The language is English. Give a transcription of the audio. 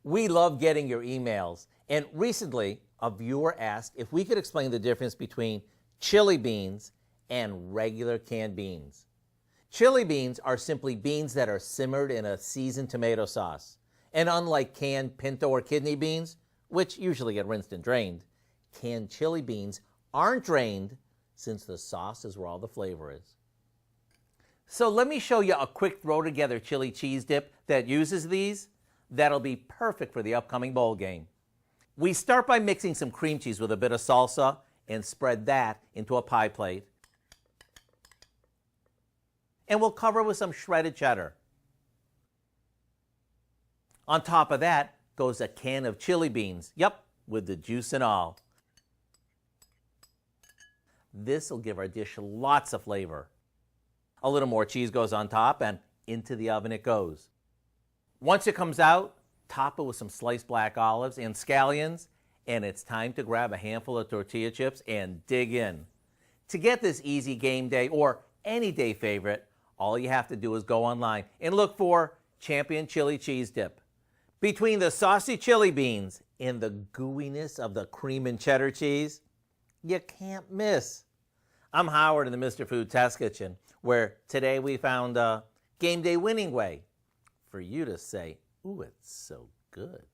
We love getting your emails, and recently a viewer asked if we could explain the difference between chili beans and regular canned beans. Chili beans are simply beans that are simmered in a seasoned tomato sauce. And unlike canned pinto or kidney beans, which usually get rinsed and drained, canned chili beans aren't drained since the sauce is where all the flavor is. So let me show you a quick throw together chili cheese dip that uses these. That'll be perfect for the upcoming bowl game. We start by mixing some cream cheese with a bit of salsa and spread that into a pie plate. And we'll cover with some shredded cheddar. On top of that goes a can of chili beans. Yep, with the juice and all. This will give our dish lots of flavor. A little more cheese goes on top and into the oven it goes. Once it comes out, top it with some sliced black olives and scallions, and it's time to grab a handful of tortilla chips and dig in. To get this easy game day or any day favorite, all you have to do is go online and look for Champion Chili Cheese Dip. Between the saucy chili beans and the gooiness of the cream and cheddar cheese, you can't miss. I'm Howard in the Mr. Food Test Kitchen, where today we found a game day winning way for you to say, ooh, it's so good.